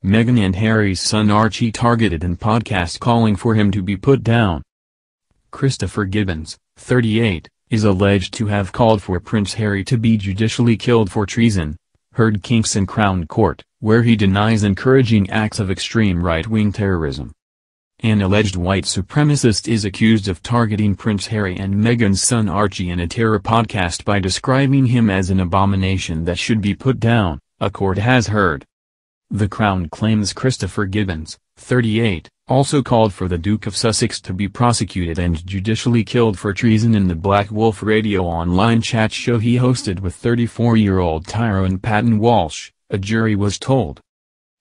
Meghan and Harry's son Archie targeted in podcast calling for him to be put down. Christopher Gibbons, 38, is alleged to have called for Prince Harry to be judicially killed for treason, heard Kingston Crown Court, where he denies encouraging acts of extreme right-wing terrorism. An alleged white supremacist is accused of targeting Prince Harry and Meghan's son Archie in a terror podcast by describing him as an abomination that should be put down, a court has heard. The Crown claims Christopher Gibbons, 38, also called for the Duke of Sussex to be prosecuted and judicially killed for treason in the Black Wolf Radio online chat show he hosted with 34-year-old Tyrone Patton Walsh, a jury was told.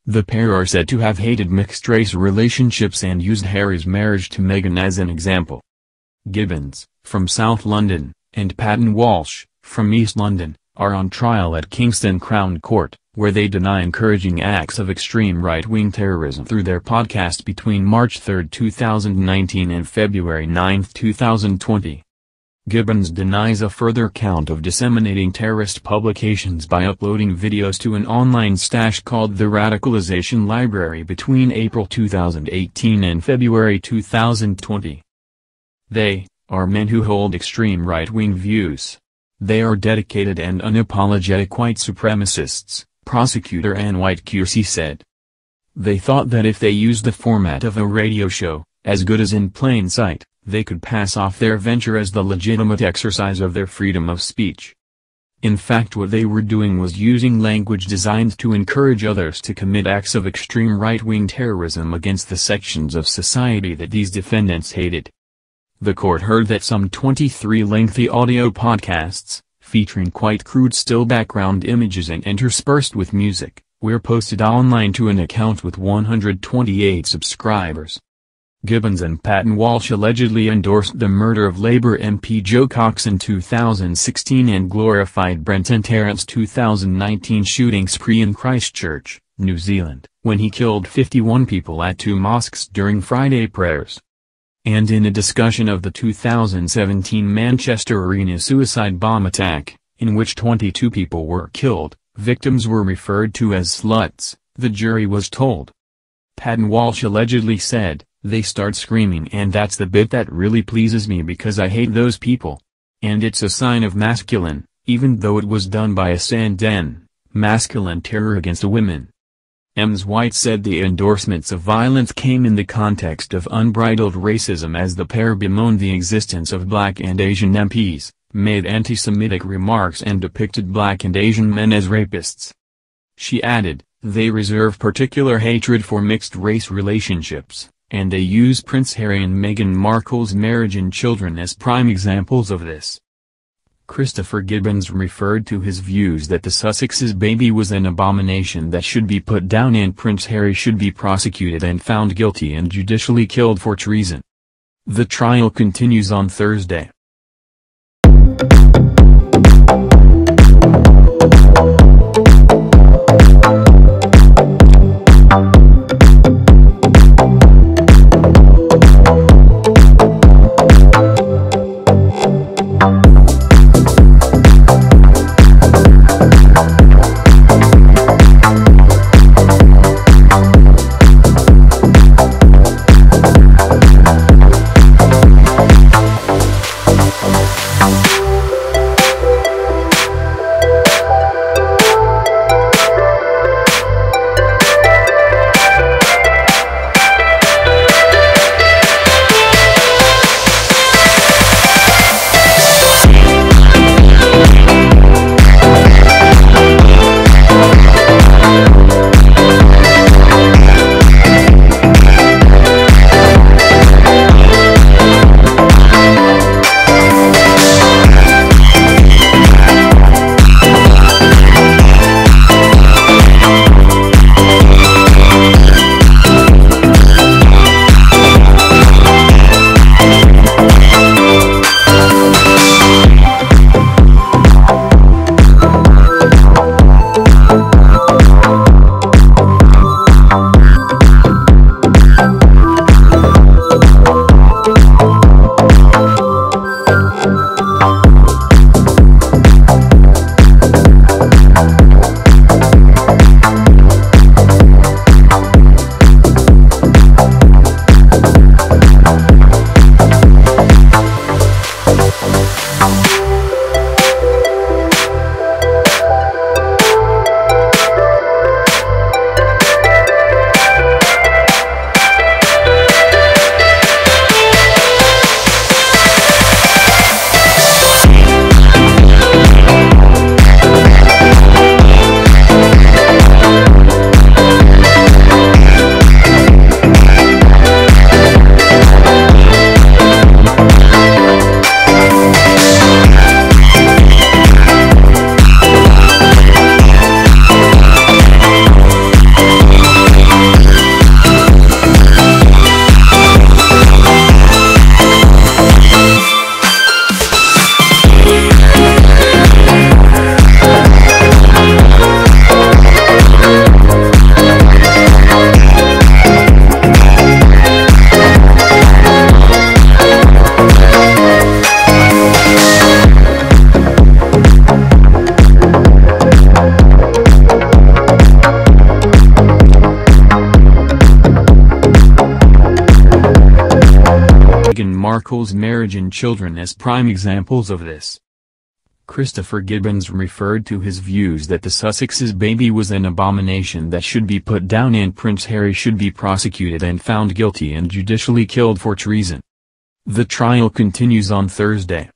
The pair are said to have hated mixed-race relationships and used Harry's marriage to Meghan as an example. Gibbons, from South London, and Patton Walsh, from East London, are on trial at Kingston Crown Court, where they deny encouraging acts of extreme right-wing terrorism through their podcast between March 3, 2019 and February 9, 2020. Gibbons denies a further count of disseminating terrorist publications by uploading videos to an online stash called the Radicalization Library between April 2018 and February 2020. They are men who hold extreme right-wing views. They are dedicated and unapologetic white supremacists, prosecutor Ann White-Kersey said. They thought that if they used the format of a radio show, as good as In Plain Sight, they could pass off their venture as the legitimate exercise of their freedom of speech. In fact, what they were doing was using language designed to encourage others to commit acts of extreme right-wing terrorism against the sections of society that these defendants hated. The court heard that some 23 lengthy audio podcasts, featuring quite crude still background images and interspersed with music, were posted online to an account with 128 subscribers. Gibbons and Patton Walsh allegedly endorsed the murder of Labour MP Joe Cox in 2016 and glorified Brenton Tarrant's 2019 shooting spree in Christchurch, New Zealand, when he killed 51 people at 2 mosques during Friday prayers. And in a discussion of the 2017 Manchester Arena suicide bomb attack, in which 22 people were killed, victims were referred to as sluts, the jury was told. Patton Walsh allegedly said, "They start screaming and that's the bit that really pleases me because I hate those people. And it's a sign of masculine, even though it was done by a Sandan, masculine terror against women." Ms. White said the endorsements of violence came in the context of unbridled racism as the pair bemoaned the existence of black and Asian MPs, made anti-Semitic remarks and depicted black and Asian men as rapists. She added, "They reserve particular hatred for mixed-race relationships, and they use Prince Harry and Meghan Markle's marriage and children as prime examples of this." Christopher Gibbons referred to his views that the Sussex's baby was an abomination that should be put down and Prince Harry should be prosecuted and found guilty and judicially killed for treason. The trial continues on Thursday. Markle's marriage and children as prime examples of this. Christopher Gibbons referred to his views that the Sussex's baby was an abomination that should be put down and Prince Harry should be prosecuted and found guilty and judicially killed for treason. The trial continues on Thursday.